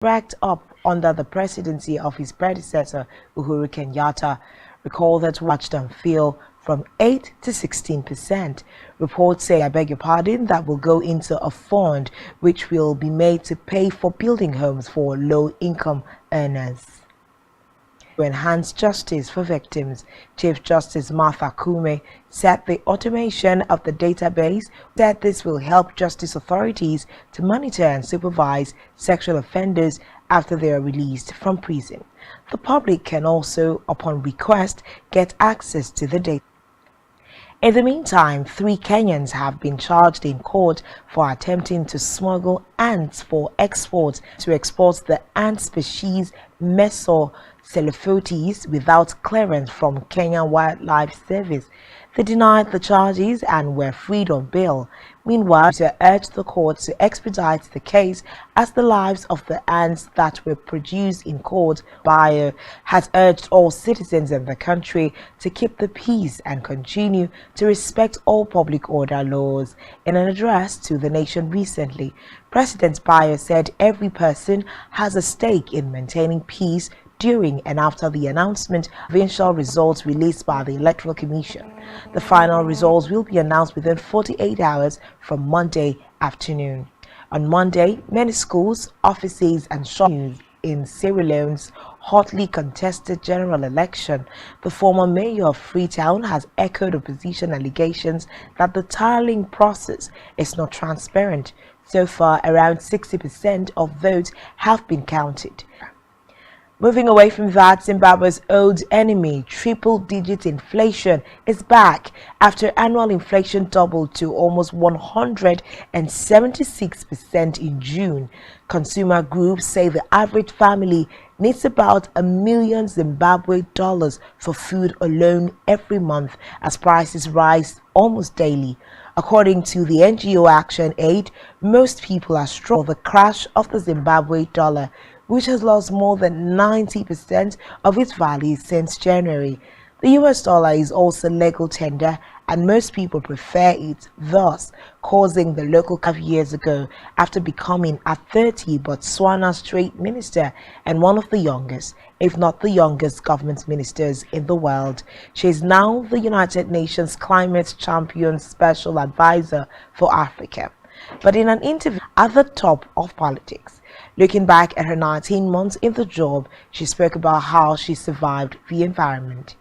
racked up under the presidency of his predecessor, Uhuru Kenyatta. Recall that watched them fell from 8 to 16%. Reports say, I beg your pardon, that will go into a fund which will be made to pay for building homes for low-income earners. To enhance justice for victims, Chief Justice Martha Kume said the automation of the database said this will help justice authorities to monitor and supervise sexual offenders after they are released from prison. The public can also, upon request, get access to the data. In the meantime, 3 Kenyans have been charged in court for attempting to smuggle ants for export the ant species Mesocelotes without clearance from Kenya Wildlife Service. They denied the charges and were freed on bail. Meanwhile, they urged the court to expedite the case as the lives of the ants that were produced in court. Bio has urged all citizens in the country to keep the peace and continue to respect all public order laws. In an address to the nation recently, President Bio said every person has a stake in maintaining peace during and after the announcement of provincial results released by the Electoral Commission. The final results will be announced within 48 hours from Monday afternoon. On Monday, many schools, offices and shops in Sierra Leone's hotly contested general election, the former mayor of Freetown has echoed opposition allegations that the tallying process is not transparent. So far, around 60% of votes have been counted. Moving away from that, Zimbabwe's old enemy, triple-digit inflation, is back after annual inflation doubled to almost 176% in June. Consumer groups say the average family needs about $1 million Zimbabwe dollars for food alone every month as prices rise almost daily. According to the NGO Action Aid, most people are struck by the crash of the Zimbabwe dollar, which has lost more than 90% of its value since January. The US dollar is also legal tender and most people prefer it, thus causing the local 5 years ago after becoming at 30 Botswana's trade minister and one of the youngest, if not the youngest government ministers in the world. She is now the United Nations Climate Champion Special Advisor for Africa. But in an interview at the top of politics, looking back at her 19 months in the job, she spoke about how she survived the environment.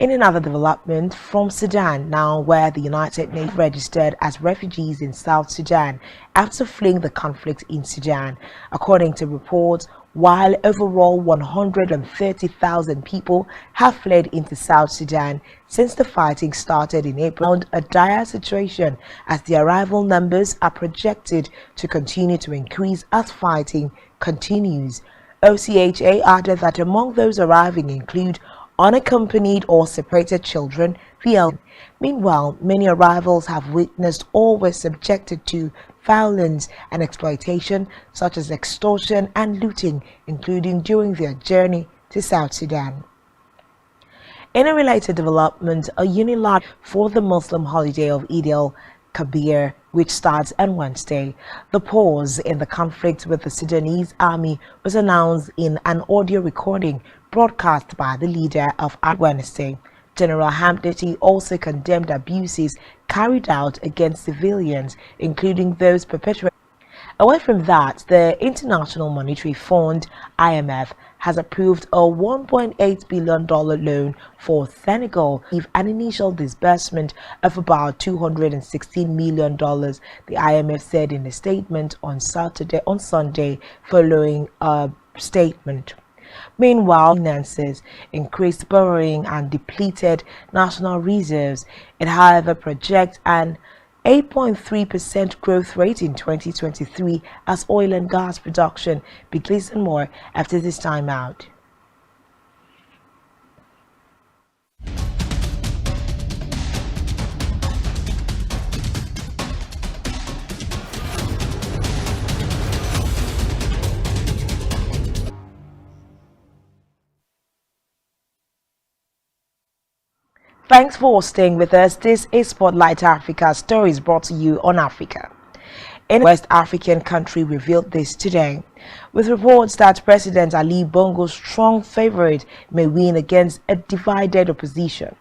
In another development from Sudan, now where the United Nations registered as refugees in South Sudan after fleeing the conflict in Sudan. According to reports, while overall 130,000 people have fled into South Sudan since the fighting started in April, a dire situation as the arrival numbers are projected to continue to increase as fighting continues. OCHA added that among those arriving include unaccompanied or separated children, the elderly. Meanwhile, many arrivals have witnessed or were subjected to violence and exploitation such as extortion and looting, including during their journey to South Sudan. In a related development, a unilateral for the Muslim holiday of Eid al-Kabir, which starts on Wednesday. The pause in the conflict with the Sudanese army was announced in an audio recording broadcast by the leader of Wednesday. General Hamdati also condemned abuses carried out against civilians, including those perpetrated. Away from that, the International Monetary Fund, IMF, has approved a $1.8 billion loan for Senegal with an initial disbursement of about $216 million, the IMF said in a statement on Sunday following a statement. Meanwhile, finances, increased borrowing and depleted national reserves. It, however, projects an 8.3% growth rate in 2023 as oil and gas production begins and more after this time out. Thanks for staying with us. This is Spotlight Africa, stories brought to you on Africa. In a West African country revealed this today, with reports that President Ali Bongo's strong favorite may win against a divided opposition.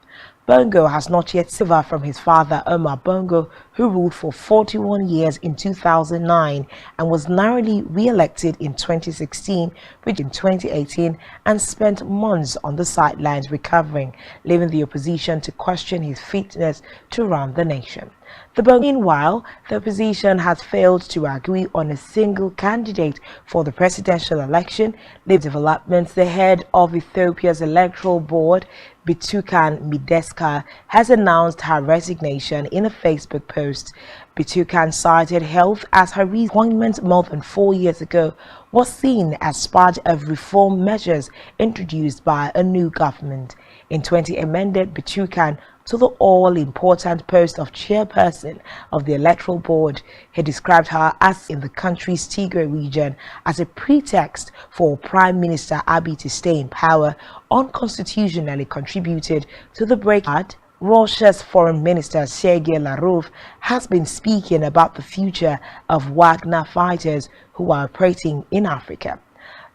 Bongo has not yet suffered from his father Omar Bongo, who ruled for 41 years in 2009 and was narrowly re-elected in 2016, which in 2018, and spent months on the sidelines recovering, leaving the opposition to question his fitness to run the nation. Meanwhile, the opposition has failed to agree on a single candidate for the presidential election. The developments, the head of Ethiopia's electoral board, Bitukan Mideska, has announced her resignation in a Facebook post. Bitukan cited health as her appointment more than 4 years ago was seen as part of reform measures introduced by a new government. In 2020, amended Bitukan to the all-important post of chairperson of the electoral board. He described her as in the country's Tigray region as a pretext for Prime Minister Abiy to stay in power, unconstitutionally contributed to the breakout. Russia's Foreign Minister Sergei Lavrov has been speaking about the future of Wagner fighters who are operating in Africa.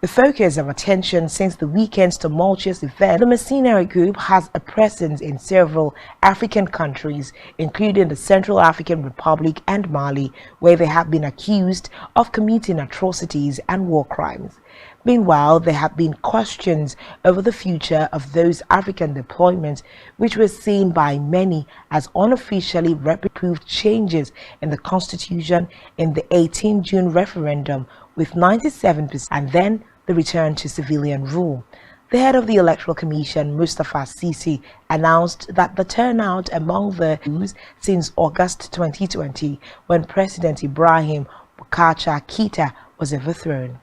The focus of attention since the weekend's tumultuous event, the mercenary group has a presence in several African countries, including the Central African Republic and Mali, where they have been accused of committing atrocities and war crimes. Meanwhile, there have been questions over the future of those African deployments, which were seen by many as unofficially approved changes in the constitution in the 18 June referendum, with 97%, and then the return to civilian rule. The head of the Electoral Commission, Mustafa Sisi, announced that the turnout among the Jews since August 2020, when President Ibrahim Boubacar Keïta was overthrown.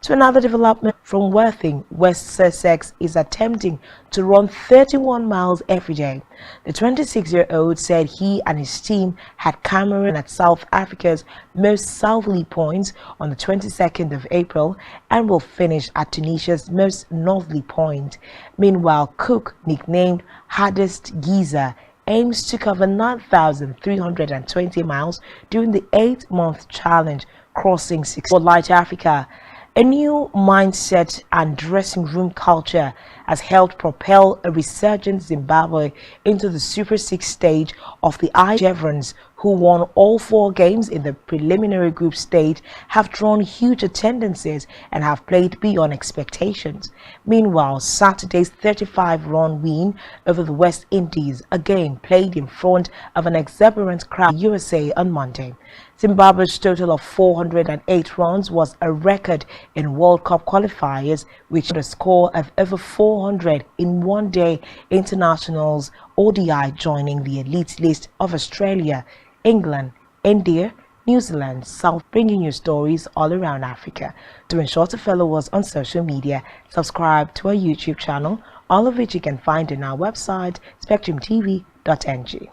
To another development from Worthing, West Sussex is attempting to run 31 miles every day. The 26-year-old said he and his team had Cameroon at South Africa's most southerly point on the 22nd of April and will finish at Tunisia's most northerly point. Meanwhile, Cook, nicknamed Hardest Geezer, aims to cover 9,320 miles during the 8-month challenge, crossing 6 for Light Africa. A new mindset and dressing room culture has helped propel a resurgent Zimbabwe into the Super 6 stage of the Chevrons, who won all 4 games in the preliminary group stage, have drawn huge attendances and have played beyond expectations. Meanwhile, Saturday's 35-run win over the West Indies again played in front of an exuberant crowd in USA on Monday. Zimbabwe's total of 408 runs was a record in World Cup qualifiers, which had a score of over 400 in one-day internationals, ODI joining the elite list of Australia, England, India, New Zealand, South, bringing you stories all around Africa. To ensure to follow us on social media, subscribe to our YouTube channel, all of which you can find on our website, spectrumtv.ng.